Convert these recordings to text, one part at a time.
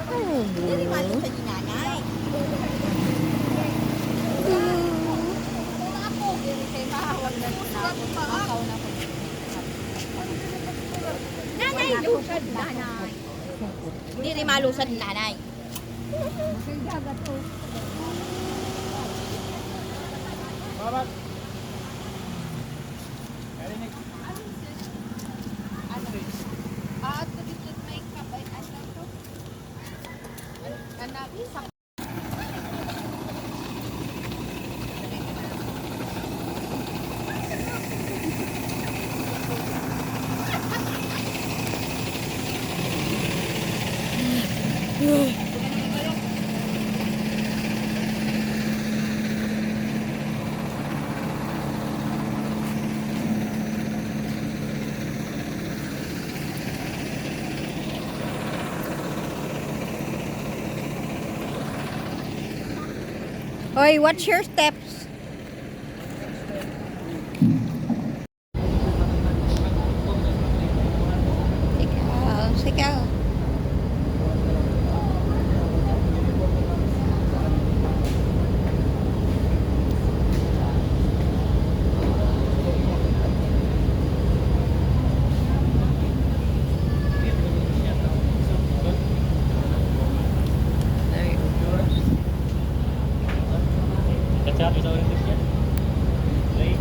Hindi malo sa nanay. Ako, kay mahawag na ako na ko. Nanay, lusad nanay. Hindi rin malusad nanay. Babat. Oy, watch your steps. Sigaw, sigaw. Kacap sa ulit niya. Right?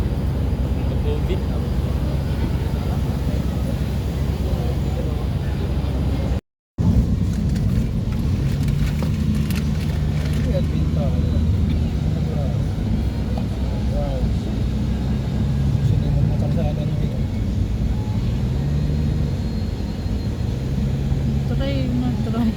COVID. Try mag-try.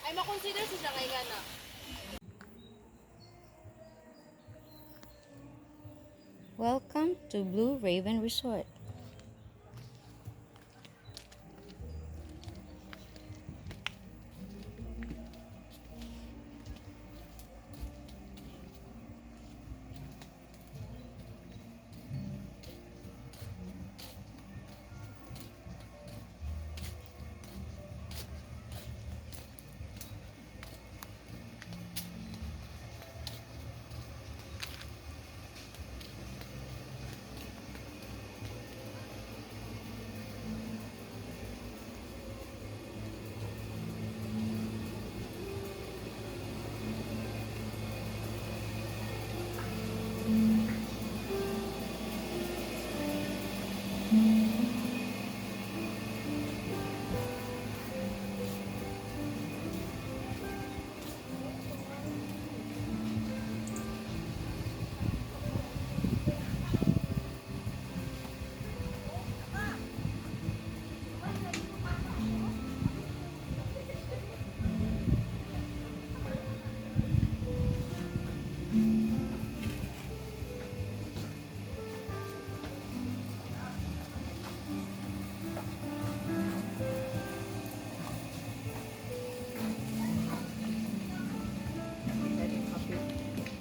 Ay makonsider siya kay gana. Welcome to Blue Raven Resort.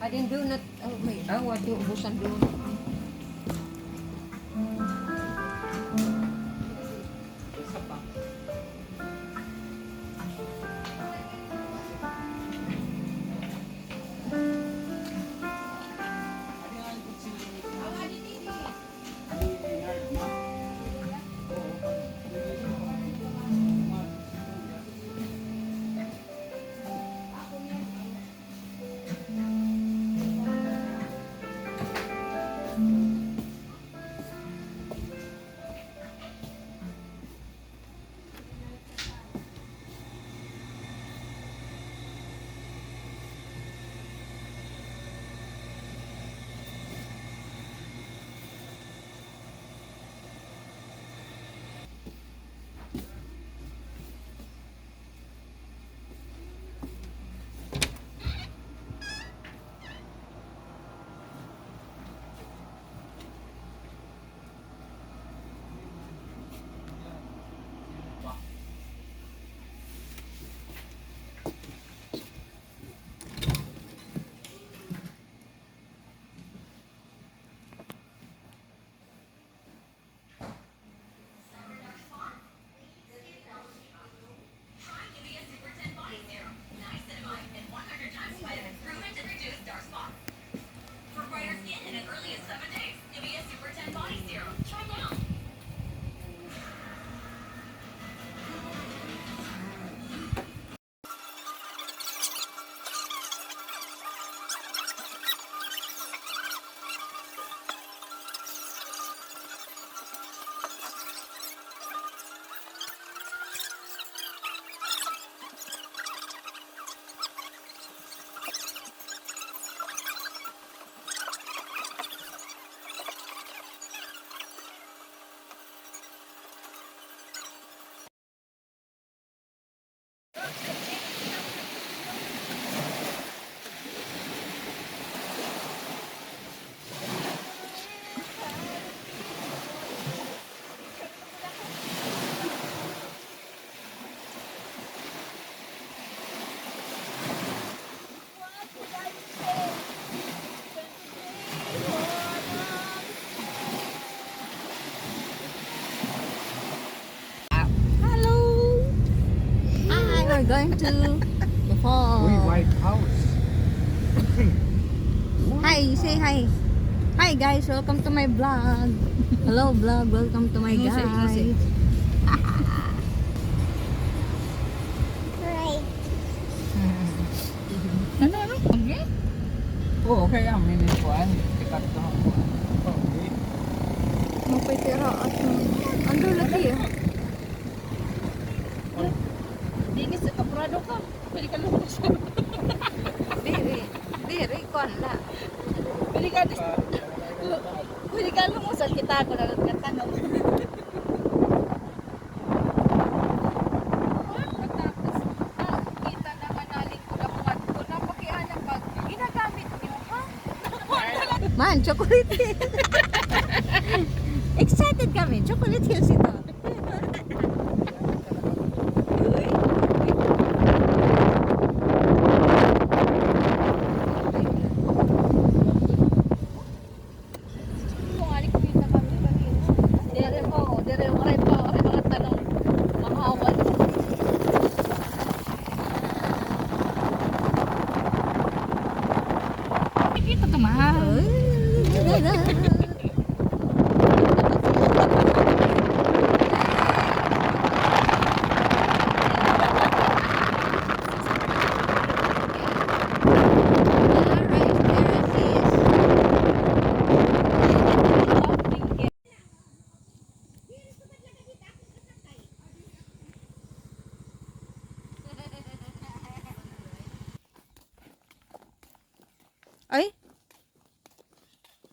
I didn't do not. Oh, may awa di ubusan doon. Isa pa. We're going to the fall. White House. Hi, say hi. Hi guys, welcome to my vlog. Hello vlog, welcome to my guys. Ano? Okay? Oo, kaya minikuan. Ikat ko. Okay. Mapitira at ando lagi eh. Dini sa apurado ka. Pwede ka lumos. Diri, kon la. Pwede ka lumos. Kita ko na nagkatanong. Tapos, kita na manaling ko na mga ko. Napakihan ang pag ginagamit niyo, ha? Man, chocolate hills. Excited kami, chocolate hills ito. Kung ali ko kita kami kami. Dire oray mga tanong. Mahawal. Ito ka mahal. Ay?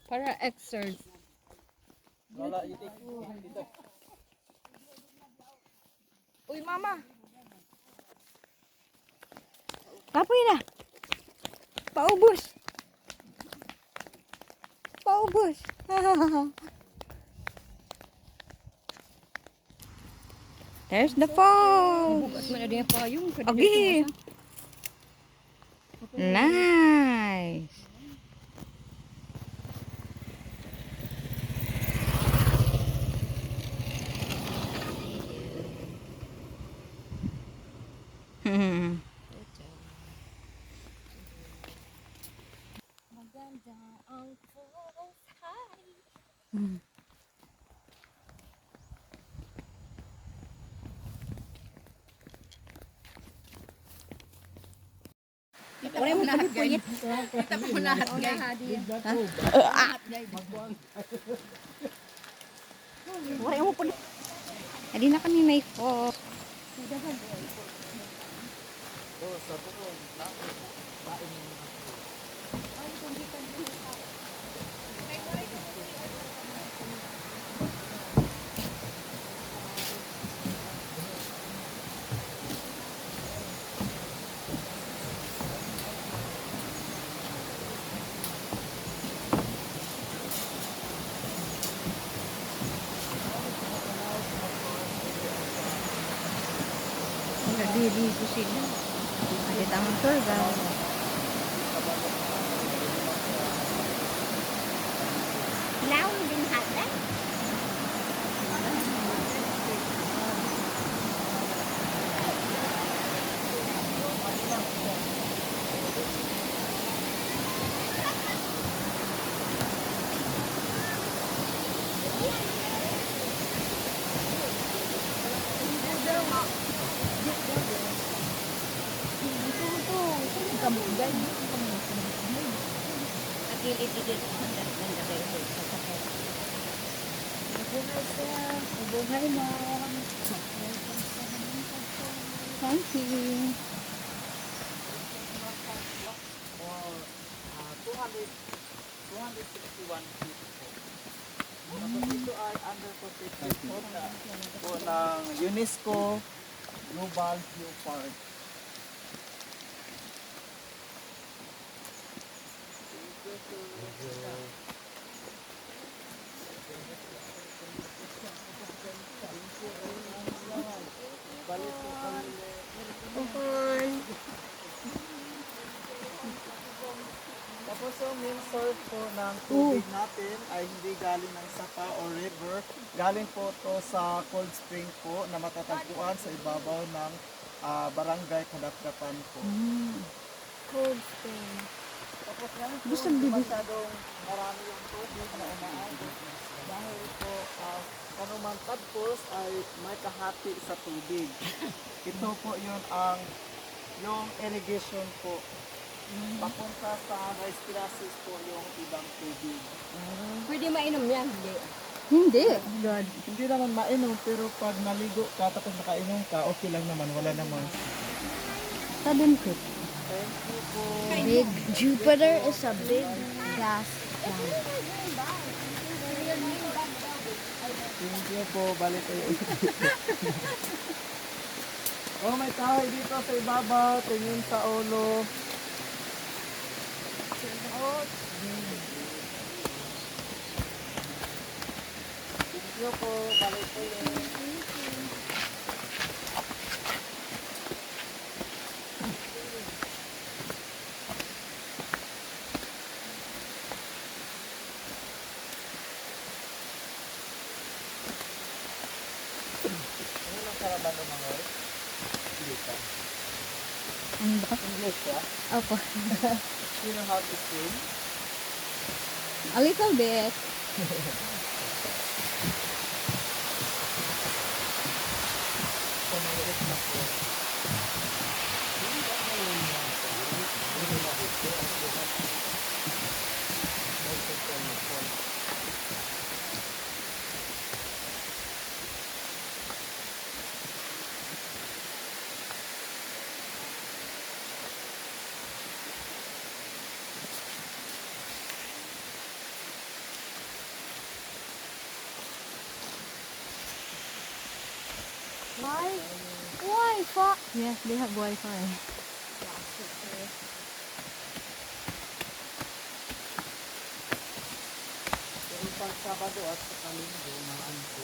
Para exert. Wala, itik. Uy, mama. Kapoy na. Paubos. Paubos. There's the fall. Bukas man na din pa yung. Okay. Nice. Hmm. Wala mo tabi po yet. Kita mo na hat guys. Wala mo po. Adi na kami may fork. Dito sila. Ada taman surga. Laon din hata. Agilid-igilid. Ganda kayo. Buhay mo. Thank you. 261 feet po. Tapos ito ay under protected po ng UNESCO Global View Park. Tapos yung main source po ng tubig natin ay hindi galing ng sapa o river. Galing po to sa cold spring po na matatagpuan sa ibabaw ng barangay Kadapdapan po. Cold spring. Tapos yan po, Gusto hindi bibi- masyadong marami yung tubig na umaagos. Dahil po, Kanuman Tadpos ay may kahati sa tubig. Ito po yun yung irrigation po. Papunta sa rice terraces po yung ibang tubig. Pwede mainom yan. Hindi. Hindi. God. Hindi naman mainom, pero pag naligo ka tapos nakainom ka, okay lang naman, wala naman. Sudden trip. Thank you po. Big Jupiter is a big gas planet. Thank you po, balik kayo. Oh, may kahoy dito sa ibabaw, tingin sa ulo. Thank you po, balik kayo. Ano lang karaban ng mga oras? Hindi pa. Ano ba? English ka? Opo. You know how to swim? A little bit. Pumalik na po. Wi-Fi. Yes, they have Wi-Fi. Pero pag Sabado at sa Linggo, marami po.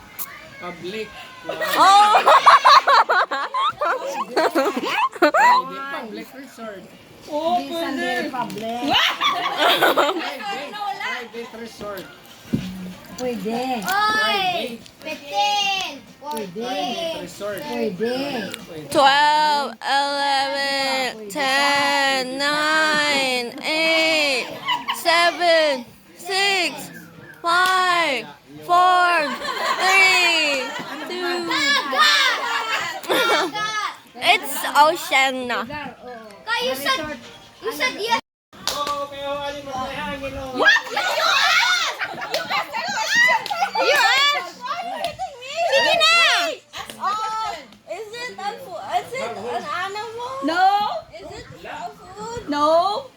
Public. Oh! Public resort. Hindi Sunday Republic. Private resort. Pwede. Private. Pwede. Resort. Pwede. 12, 11, 10, 9, 8, 7, 6, 5, 4, 3, 2. It's ocean na. You said yes. Oo, kayo alin mo may hangin o. You asked! Sige na! Is it an animal? No. Is it a food? No.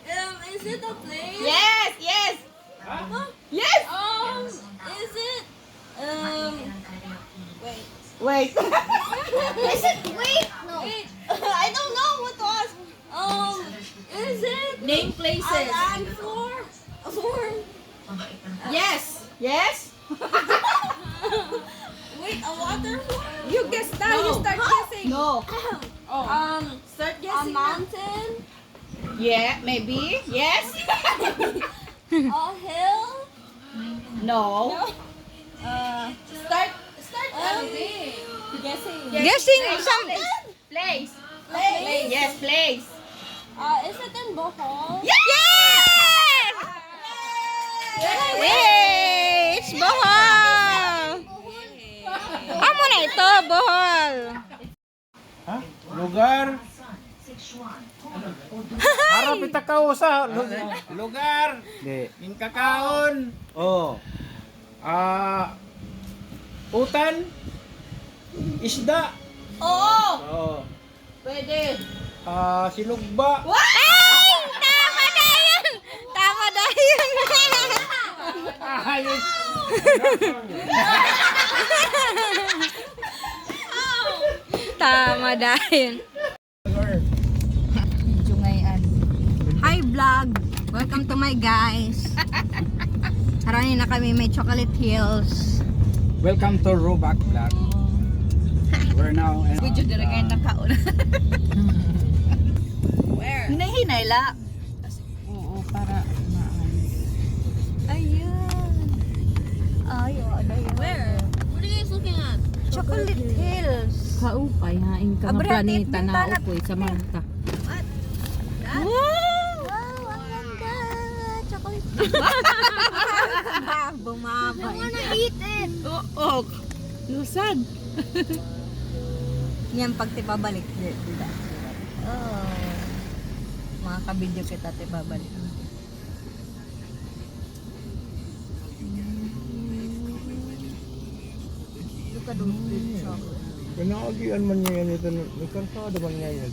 Is it a place? Yes. Yes. Yes. Is it Wait. I said wait. No. wait, I don't know what to ask. Is it Name a places. land form? A form? Yes. Yes. Wait, a water form? You guess now. You start guessing. No. Start A guessing. mountain. Yeah. Maybe. Yes. A hill? No. Start Guessing. guessing something. Place. Place. Yes. Place. Is it in Bohol? Yes. Yay! It's Bohol! Amo na ito, Bohol! Ha? Lugar? Harap itakaw sa lugar. Di. Yung kakaon. Oh. Utan. Isda. Oo. Oh. Pwede. Silugba. Ay! Tama na yun! Tama na yun! Ayos. Tama na yun. Hi vlog! Welcome to my guys. Harani na kami may Chocolate Hills. Welcome to Robac Vlog. We're now in Where? Hinahinay la. Oo, para Ayun. Ayun. Where? What are you guys looking at? Chocolate Hills. kaupay hain ka nga Abra, planeta tit- na bintana- upoy sa Malta. Wow! Wow, ang ganda! Chocolate Bumabay. I wanna eat it! Oo. Lusad. Yan, pag tibabalik. Dida. Oh. Mga kabidyo kita tibabalik. Look at those big chocolate. Pinaagian man niya yan ito. Nagkarsada man niya yan.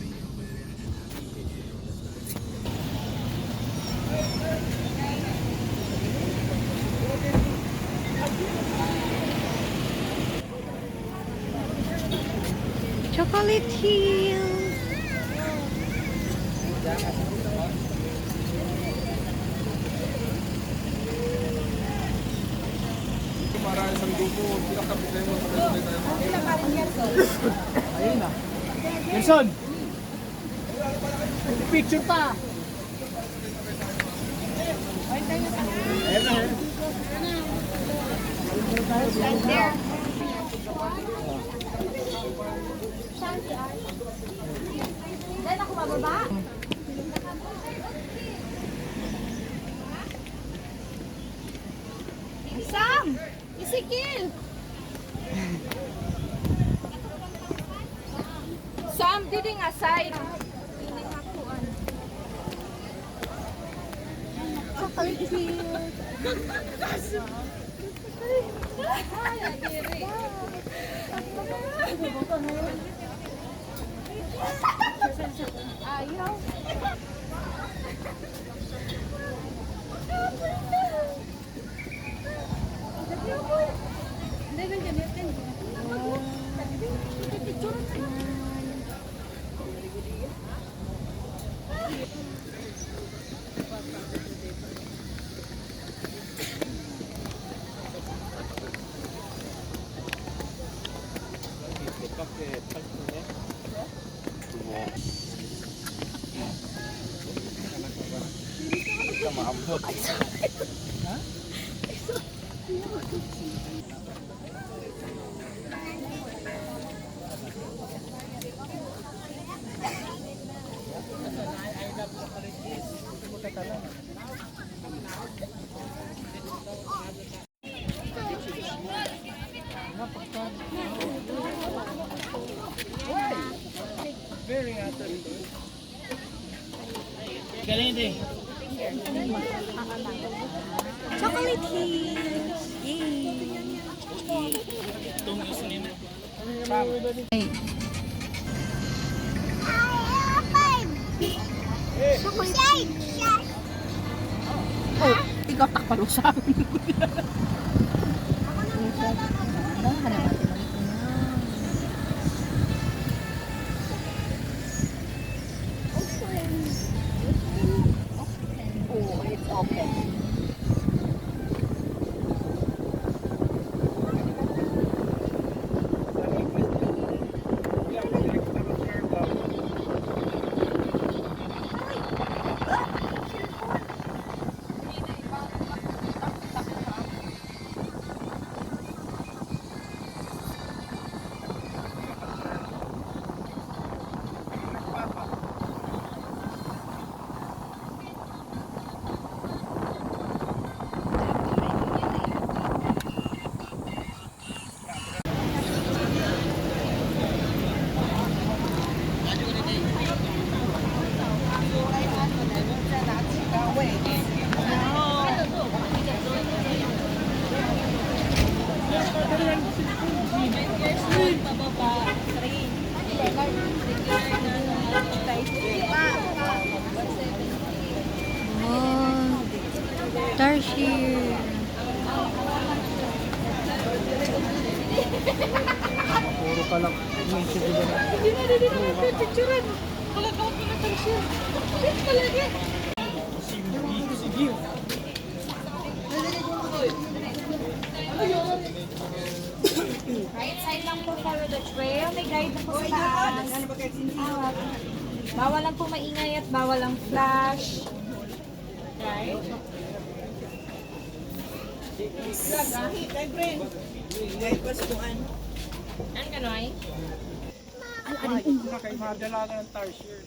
Chocolate Hills. Ayun na. Gerson! Picture pa! Ayun na. Then ako bababa. Sam! Isikil! Sam, didi nga side. Chocolate Hills. Ayaw. Very attractive. Chocolate hills! Yay! Hey. Oh, ikaw takpalo sa akin. Oh, it's open. Oh, Tarsier. Puro ka lang. Inisip ko na. Right side lang po follow the trail. May guide na po sa taas. Bawal lang po maingay at bawal lang flash. Right? Ang ganoy? Ay, nakaimadala ng tarsier.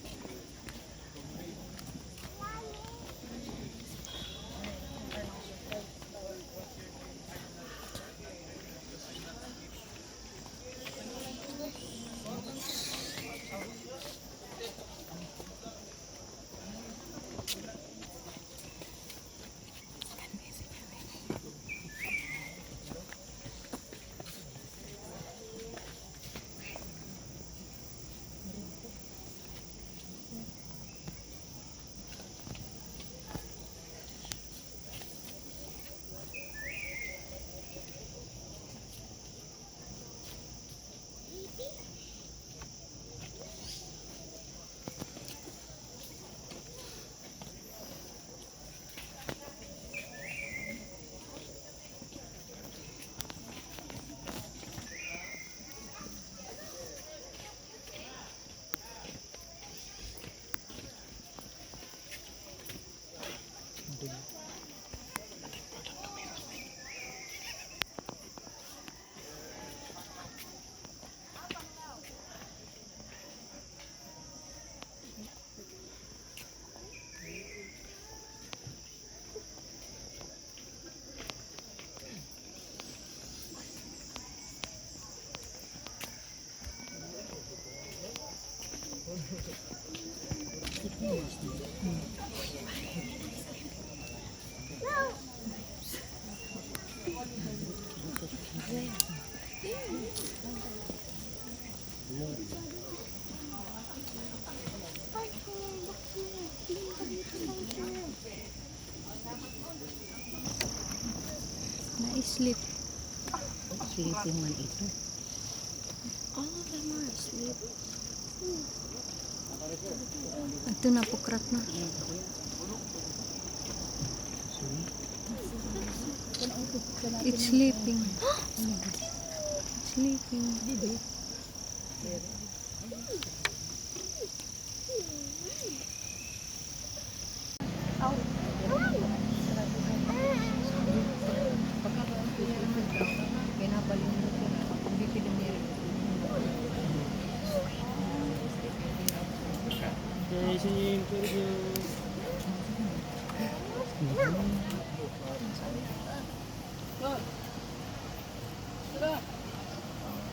Na-sleep. Sleeping man ito. All of them are asleep. Ito na, pukrat na. It's sleeping. Sleeping.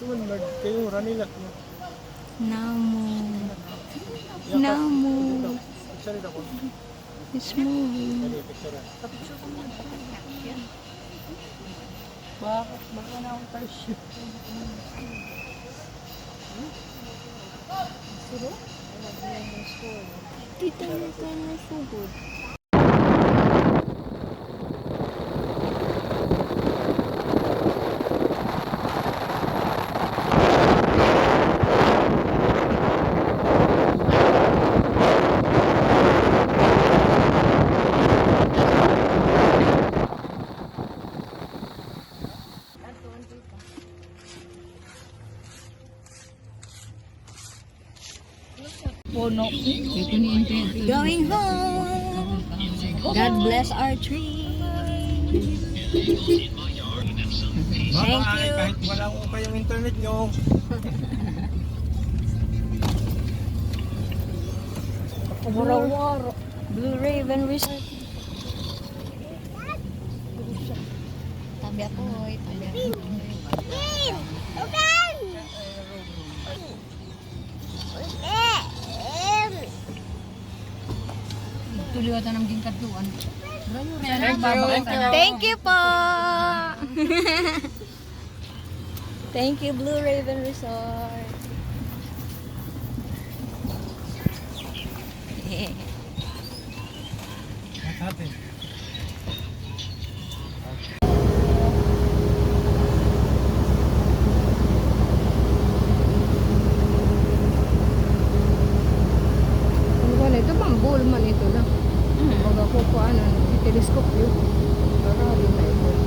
Tuman mag kayo ranila. Namo. Namo. Sorry ako. It's moving. Bakit? Baka na akong tarsyo. Tita, ito na sugod. Puno. Ito ni Intento. Going home. God bless our tree. Thank you. Kahit wala ko pa yung internet nyo. Blue Raven Resort. Tabi ako, tabi ako. Tuliwatan ng gingkatuan. Thank you po. Thank you, Blue Raven Resort. Ate. Ano ba na? Ito bang bowl man ito na? Pag ako po ano, telescope yun. Para rin na ito.